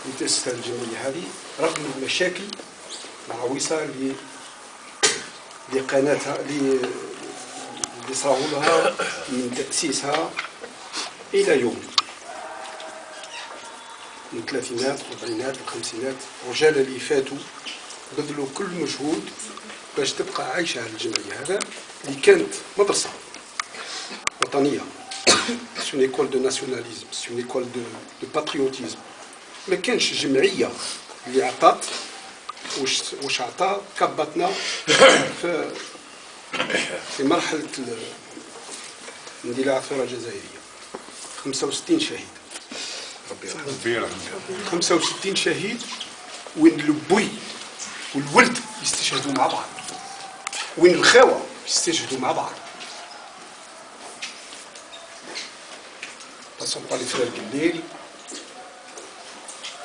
اللي تأسست الجمعية هذه رغم المشاكل العويصة اللي قناتها اللي صاروا لها من تأسيسها إلى يوم، من الثلاثينات والأربعينات والخمسينات. الرجال اللي فاتوا بذلوا كل مجهود باش تبقى عايشة هذه الجمعية هذا اللي كانت مدرسة وطنية، سون ايكول دو ناسيوناليزم، سون ايكول دو باتريوتيزم. ما كانش جمعية اللي عطات واش عطا كبتنا في مرحلة اندلاع الثورة الجزائرية. 65 شهيد، ربي يرحمه، 65 شهيد، وين البوي والولد يستشهدوا مع بعض، وين الخاوة يستشهدوا مع بعض. passons par les frères Guilherme,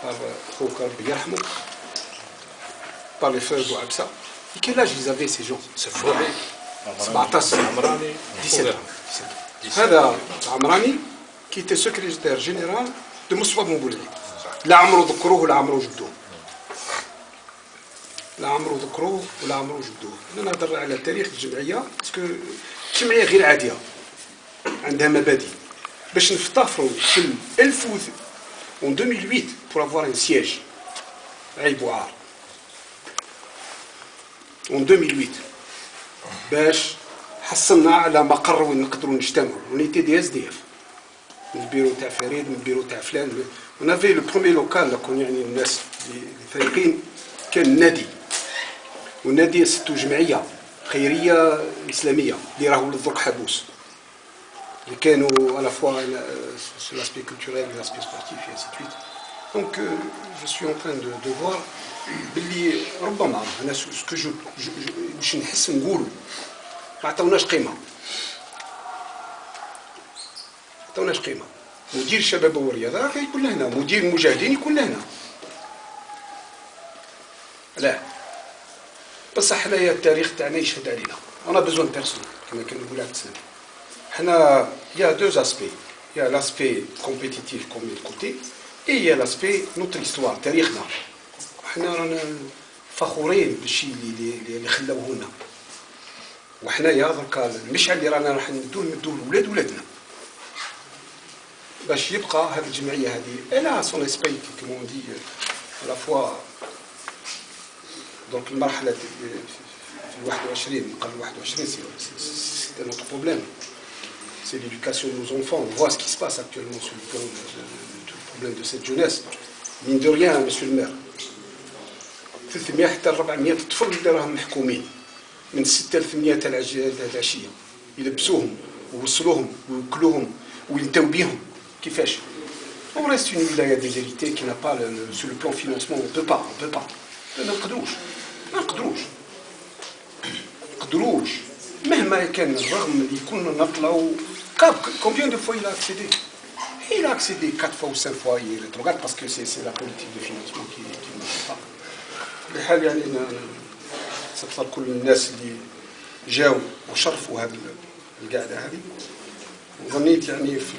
par خوك ربي يرحمه, par les frères Bouabsa. Et quel âge ils avaient ces gens? 17 ans. هذا عمراني qui était secrétaire général de مصطفى بن بولعيد. لا عمرو ذكروه ولا عمرو جدوه. لا عمرو ذكروه ولا عمرو جدوه. أنا نهضر على تاريخ الجمعية باسكو الجمعية غير عادية، عندها مبادئ. باش نفتخروا في 2008 pour avoir un siège عيب وعار. en 2008 باش حصلنا على مقر وين نقدروا نجتمعوا. ونيتي دي اس دي اف، من البيرو تاع فريد، من البيرو تاع فلان. ونافي لو برومي لوكال كون يعني الناس اللي فايقين كان النادي، والنادي ستو جمعيه خيريه اسلاميه اللي راهو للدرك حبوس، اللي كانوا على فوا sur l'aspect culturel, l'aspect sportif et ainsi de suite. Donc je suis en train de voir باللي ربما انا سكو جو باش نحس نقولوا ما عطاوناش قيمه، مدير الشباب والرياضه راه يكون لهنا، مدير المجاهدين يكون لهنا. لا بصح حنايا التاريخ تاعنا يشهد علينا. انا بزون بيرسون كما كنقولها تسنى. حنا يا دو اسبي، يا لاسبي كومبيتيتيف كوم كوتي اي يا لاسبي نوتر هيستوار، تاريخنا. حنا رانا فخورين بالشيء اللي خلاوه لنا، وحنايا دركا المشعل اللي رانا راح ندوه لولاد ولادنا باش يبقى هذه الجمعيه هذه الا سون اسبي كيما دي على فوا. دونك المرحله في 21 قبل 21 سي نوتر بروبليم، سي l'éducation de nos enfants. On voit ce qui se passe actuellement sur le plan du problème de cette jeunesse. Mine de rien, monsieur le maire, 300 حتى 400 طفل اللي راهم محكومين من 6 ل 8 تاع العشيه، يلبسوهم ويوصلوهم ويوكلوهم وينتاو بيهم. كيفاش؟ On reste une ولايه ديزيريتي qui n'a pas sur le plan financement. on peut pas ما نقدروش مهما كان الرغم اللي كنا نطلعوا. combien de fois il a accédé 4 fois ou 5 fois. il regarde parce que c'est la politique de financement qui ne marche pas. بحال يعني نستفسر كل الناس اللي جاوا وشرفوا هذه القعده هذه. وظنيت يعني في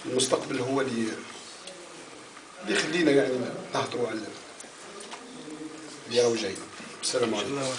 المستقبل هو اللي يخلينا يعني نهضروا على اللي راهو جاي. السلام عليكم.